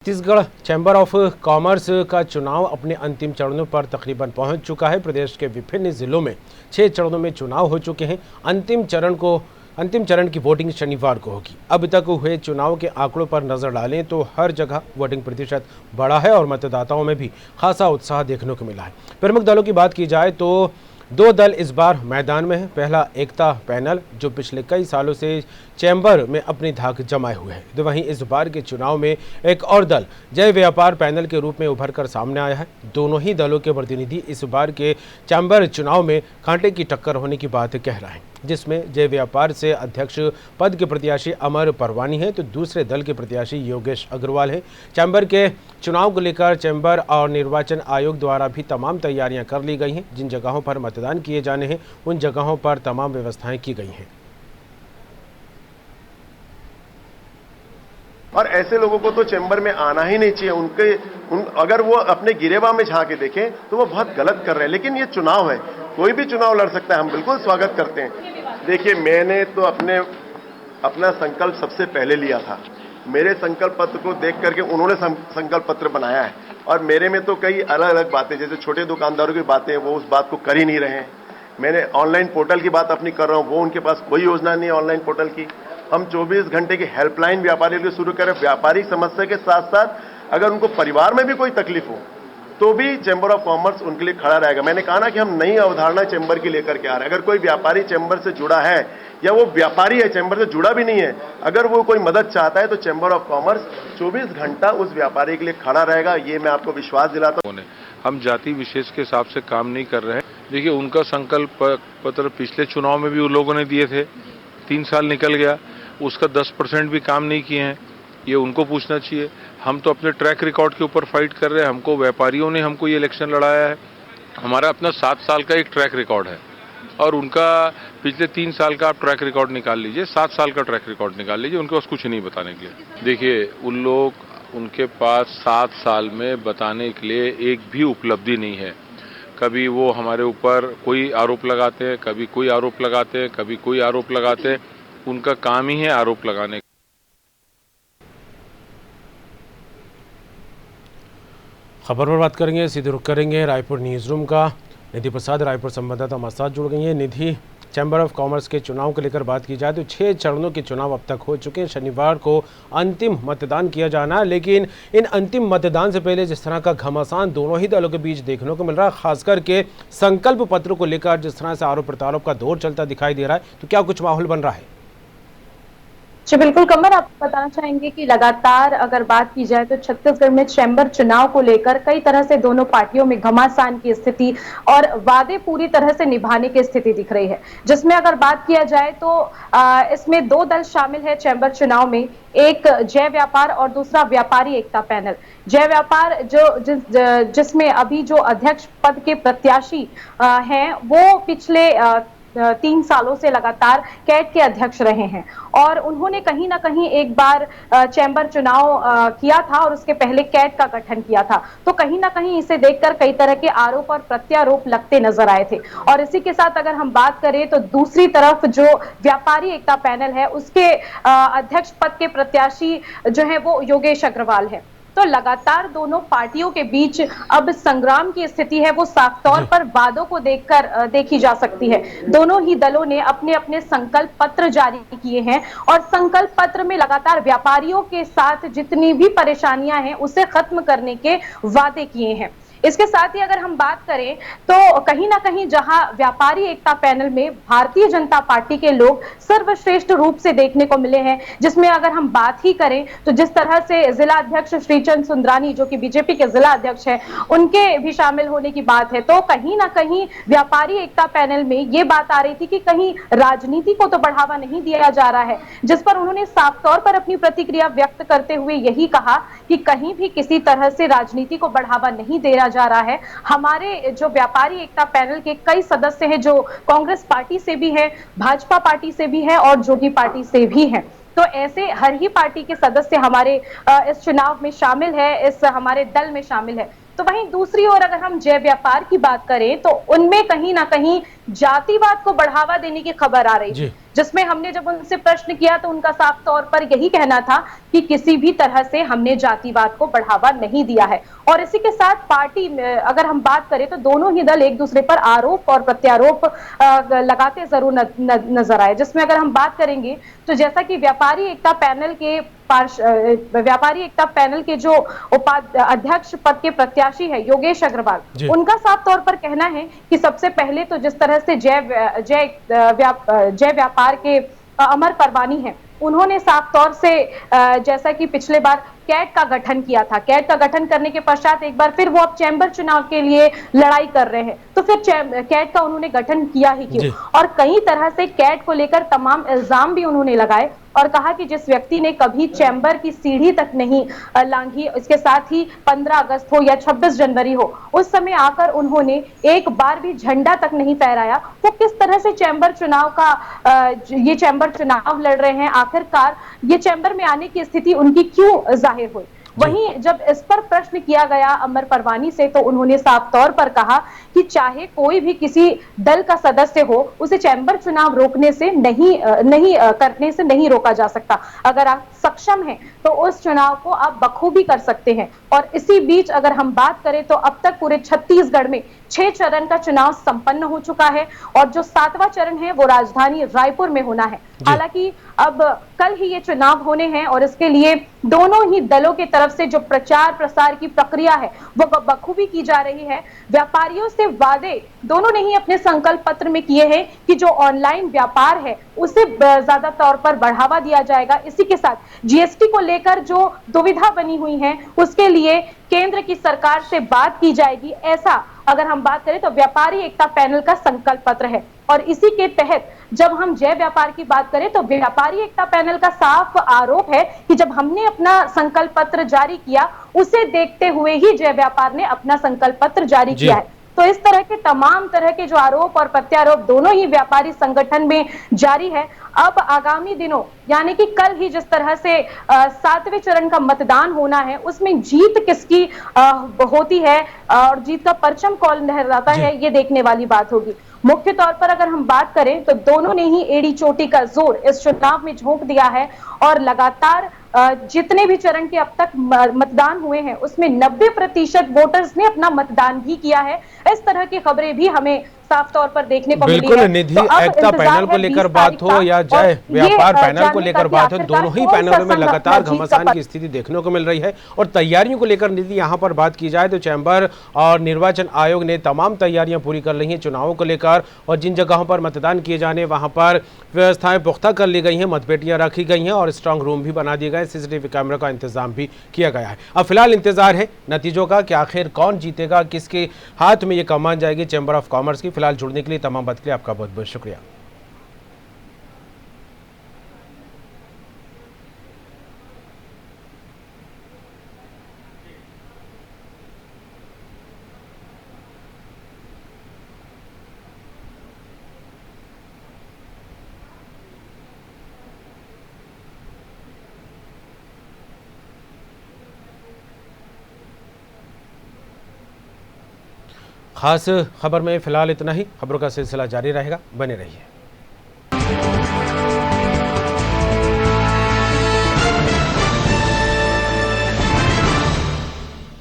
Chhattisgarh chamber of commerce का चुनाव अपने अंतिम चरणों पर तकरीबन पहुंच चुका है। प्रदेश के विभिन्न जिलों में 6 चरणों में चुनाव हो चुके हैं। अंतिम चरण की वोटिंग शनिवार को होगी। अब तक हुए चुनाव के आंकड़ों पर नजर डालें तो हर जगह वोटिंग प्रतिशत बढ़ा है और मतदाताओं में भी खासा उत्साह देखने को मिला है। प्रमुख दलों की बात की जाए तो 2 दल इस बार मैदान में है। पहला एकता पैनल जो पिछले कई सालों से चैम्बर में अपनी धाक जमाए हुए है, तो वहीं इस बार के चुनाव में एक और दल जय व्यापार पैनल के रूप में उभर कर सामने आया है। दोनों ही दलों के प्रतिनिधि इस बार के चैम्बर चुनाव में कांटे की टक्कर होने की बात कह रहे हैं, जिसमें जय व्यापार से अध्यक्ष पद के प्रत्याशी अमर परवानी है तो दूसरे दल के प्रत्याशी योगेश अग्रवाल है। चैम्बर के चुनाव को लेकर चैम्बर और निर्वाचन आयोग द्वारा भी तमाम तैयारियां कर ली गई हैं। जिन जगहों पर मतदान किए जाने हैं उन जगहों पर तमाम व्यवस्थाएं की गई हैं। और ऐसे लोगों को तो चैम्बर में आना ही नहीं चाहिए। अगर वो अपने गिरेबा में झांके देखें तो वो बहुत गलत कर रहे हैं। लेकिन ये चुनाव है, कोई भी चुनाव लड़ सकता है, हम बिल्कुल स्वागत करते हैं। देखिए, मैंने तो अपना संकल्प सबसे पहले लिया था। मेरे संकल्प पत्र को देख करके उन्होंने संकल्प पत्र बनाया है और मेरे में तो कई अलग अलग बातें, जैसे छोटे दुकानदारों की बातें, वो उस बात को कर ही नहीं रहे हैं। मैंने ऑनलाइन पोर्टल की बात अपनी कर रहा हूं, वो उनके पास कोई योजना नहीं है ऑनलाइन पोर्टल की। हम 24 घंटे की हेल्पलाइन व्यापारियों के शुरू करें। व्यापारिक समस्या के साथ साथ अगर उनको परिवार में भी कोई तकलीफ हो तो भी चैम्बर ऑफ कॉमर्स उनके लिए खड़ा रहेगा। मैंने कहा ना कि हम नई अवधारणा चैम्बर की लेकर के आ रहे हैं। अगर कोई व्यापारी चैम्बर से जुड़ा है या वो व्यापारी है, चैम्बर से जुड़ा भी नहीं है, अगर वो कोई मदद चाहता है तो चैम्बर ऑफ कॉमर्स 24 घंटा उस व्यापारी के लिए खड़ा रहेगा। ये मैं आपको विश्वास दिलाता हूं। हम जाति विशेष के हिसाब से काम नहीं कर रहे हैं। देखिए, उनका संकल्प पत्र पिछले चुनाव में भी उन लोगों ने दिए थे, 3 साल निकल गया, उसका 10% भी काम नहीं किए हैं। ये उनको पूछना चाहिए। हम तो अपने ट्रैक रिकॉर्ड के ऊपर फाइट कर रहे हैं। हमको व्यापारियों ने हमको ये इलेक्शन लड़ाया है। हमारा अपना 7 साल का एक ट्रैक रिकॉर्ड है और उनका पिछले 3 साल का आप ट्रैक रिकॉर्ड निकाल लीजिए, 7 साल का ट्रैक रिकॉर्ड निकाल लीजिए। उनके पास कुछ नहीं बताने के लिए। देखिए, उनके पास 7 साल में बताने के लिए एक भी उपलब्धि नहीं है। कभी वो हमारे ऊपर कोई आरोप लगाते हैं, कभी कोई आरोप लगाते हैं, कभी कोई आरोप लगाते हैं। उनका काम ही है आरोप लगाने। खबर पर बात करेंगे, सीधे रुख करेंगे रायपुर न्यूज़ रूम का। निधि प्रसाद रायपुर संवाददाता हमारे साथ जुड़ गई हैं। निधि, चैम्बर ऑफ कॉमर्स के चुनाव को लेकर बात की जाए तो 6 चरणों के चुनाव अब तक हो चुके हैं। शनिवार को अंतिम मतदान किया जाना है, लेकिन इन अंतिम मतदान से पहले जिस तरह का घमासान दोनों ही दलों के बीच देखने को मिल रहा है, खासकर के संकल्प पत्र को लेकर जिस तरह से आरोप प्रत्यारोप का दौर चलता दिखाई दे रहा है, तो क्या कुछ माहौल बन रहा है? जी बिल्कुल कमर, आप बताना चाहेंगे कि लगातार अगर बात की जाए तो छत्तीसगढ़ में चैम्बर चुनाव को लेकर कई तरह से दोनों पार्टियों में घमासान की स्थिति और वादे पूरी तरह से निभाने की स्थिति दिख रही है। जिसमें अगर बात किया जाए तो इसमें 2 दल शामिल है चैम्बर चुनाव में, एक जय व्यापार और दूसरा व्यापारी एकता पैनल। जय व्यापार जिसमें अभी जो अध्यक्ष पद के प्रत्याशी हैं वो पिछले 3 सालों से लगातार कैट के अध्यक्ष रहे हैं और उन्होंने कहीं ना कहीं एक बार चैम्बर चुनाव किया था और उसके पहले कैट का गठन किया था। तो कहीं ना कहीं इसे देखकर कई तरह के आरोप और प्रत्यारोप लगते नजर आए थे। और इसी के साथ अगर हम बात करें तो दूसरी तरफ जो व्यापारी एकता पैनल है उसके अध्यक्ष पद के प्रत्याशी जो है वो योगेश अग्रवाल है। तो लगातार दोनों पार्टियों के बीच अब संग्राम की स्थिति है वो साफ तौर पर वादों को देखकर देखी जा सकती है। दोनों ही दलों ने अपने अपने संकल्प पत्र जारी किए हैं और संकल्प पत्र में लगातार व्यापारियों के साथ जितनी भी परेशानियां हैं उसे खत्म करने के वादे किए हैं। इसके साथ ही अगर हम बात करें तो कहीं ना कहीं जहां व्यापारी एकता पैनल में भारतीय जनता पार्टी के लोग सर्वश्रेष्ठ रूप से देखने को मिले हैं, जिसमें अगर हम बात ही करें तो जिस तरह से जिला अध्यक्ष श्रीचंद सुंदरानी जो कि बीजेपी के जिला अध्यक्ष हैं उनके भी शामिल होने की बात है, तो कहीं ना कहीं व्यापारी एकता पैनल में ये बात आ रही थी कि कहीं राजनीति को तो बढ़ावा नहीं दिया जा रहा है, जिस पर उन्होंने साफ तौर पर अपनी प्रतिक्रिया व्यक्त करते हुए यही कहा कि कहीं भी किसी तरह से राजनीति को बढ़ावा नहीं दे जा रहा है। हमारे जो व्यापारी एकता पैनल के कई सदस्य हैं जो कांग्रेस पार्टी से भी है, भाजपा पार्टी से भी है और जोगी पार्टी से भी है। तो ऐसे हर ही पार्टी के सदस्य हमारे इस चुनाव में शामिल है, इस हमारे दल में शामिल है। तो वहीं दूसरी ओर अगर हम जय व्यापार की बात करें तो उनमें कहीं ना कहीं जातिवाद को बढ़ावा देने की खबर आ रही है। जिसमें हमने जब उनसे प्रश्न किया तो उनका साफ तौर पर यही कहना था कि किसी भी तरह से हमने जातिवाद को बढ़ावा नहीं दिया है। और इसी के साथ पार्टी में अगर हम बात करें तो दोनों ही दल एक दूसरे पर आरोप और प्रत्यारोप लगाते जरूर नजर आए, जिसमें अगर हम बात करेंगे तो जैसा कि व्यापारी एकता पैनल के जो अध्यक्ष पद के प्रत्याशी है योगेश अग्रवाल, उनका साफ तौर पर कहना है कि सबसे पहले तो जिस तरह से जय व्यापार के अमर परवानी है, उन्होंने साफ तौर से जैसा कि पिछले बार कैट का गठन किया था, कैट का गठन करने के पश्चात एक बार फिर वो अब चैम्बर चुनाव के लिए लड़ाई कर रहे हैं, तो फिर कैट का उन्होंने गठन किया ही क्यों? और कई तरह से कैट को लेकर तमाम इल्जाम भी उन्होंने लगाए और कहा कि जिस व्यक्ति ने कभी चैम्बर की सीढ़ी तक नहीं लांघी, इसके साथ ही 15 अगस्त हो या 26 जनवरी हो, उस समय आकर उन्होंने एक बार भी झंडा तक नहीं फहराया, वो किस तरह से चैम्बर चुनाव का ये चैम्बर चुनाव लड़ रहे हैं? आखिरकार ये चैम्बर में आने की स्थिति उनकी क्यों जाहिर हुई? वहीं जब इस पर प्रश्न किया गया अमर परवानी से तो उन्होंने साफ तौर पर कहा कि चाहे कोई भी किसी दल का सदस्य हो, उसे चैम्बर चुनाव रोकने से करने से नहीं रोका जा सकता। अगर आप सक्षम हैं तो उस चुनाव को आप बखूबी कर सकते हैं। और इसी बीच अगर हम बात करें तो अब तक पूरे छत्तीसगढ़ में 6 चरण का चुनाव संपन्न हो चुका है और जो 7वां चरण है वो राजधानी रायपुर में होना है। हालांकि अब कल ही ये चुनाव होने हैं और इसके लिए दोनों ही दलों की तरफ से जो प्रचार प्रसार की प्रक्रिया है वो बखूबी की जा रही है। व्यापारियों से वादे दोनों ने ही अपने संकल्प पत्र में किए हैं कि जो ऑनलाइन व्यापार है उसे ज्यादा तौर पर बढ़ावा दिया जाएगा। इसी के साथ जीएसटी को लेकर जो दुविधा बनी हुई है उसके लिए केंद्र की सरकार से बात की जाएगी, ऐसा अगर हम बात करें तो व्यापारी एकता पैनल का संकल्प पत्र है। और इसी के तहत जब हम जय व्यापार की बात करें तो व्यापारी एकता पैनल का साफ आरोप है कि जब हमने अपना संकल्प पत्र जारी किया उसे देखते हुए ही जय व्यापार ने अपना संकल्प पत्र जारी किया है। तो इस तरह के तमाम तरह के जो आरोप और प्रत्यारोप दोनों ही व्यापारी संगठन में जारी है। अब आगामी दिनों यानी कि कल ही जिस तरह से 7वें चरण का मतदान होना है उसमें जीत किसकी होती है और जीत का परचम कौन लहराता है, ये देखने वाली बात होगी। मुख्य तौर पर अगर हम बात करें तो दोनों ने ही एड़ी चोटी का जोर इस चुनाव में झोंक दिया है और लगातार जितने भी चरण के अब तक मतदान हुए हैं उसमें 90% वोटर्स ने अपना मतदान भी किया है। इस तरह की खबरें भी हमें साफ तौर पर देखने को मिली है। बिल्कुल, निधि एकता पैनल को लेकर बात हो या जय व्यापार पैनल को लेकर बात हो, दोनों ही पैनलों में लगातार घमासान की स्थिति देखने को मिल रही है। और तैयारियों को लेकर निधि यहाँ पर बात की जाए तो चैम्बर और निर्वाचन आयोग ने तमाम तैयारियां पूरी कर ली हैं चुनावों को लेकर और जिन जगहों पर मतदान किए जाने वहां पर व्यवस्थाएं पुख्ता कर ली गई हैं, मतपेटियां रखी गई हैं और स्ट्रांग रूम भी बना दिए गए, सीसीटीवी कैमरा का इंतजाम भी किया गया है। अब फिलहाल इंतजार है नतीजों का कि आखिर कौन जीतेगा, किसके हाथ में ये कमान जाएगी चैम्बर ऑफ कॉमर्स की। फिलहाल जुड़ने के लिए तमाम बात के लिए आपका बहुत बहुत शुक्रिया। खास खबर में फिलहाल इतना ही, खबरों का सिलसिला जारी रहेगा, बने रहिए।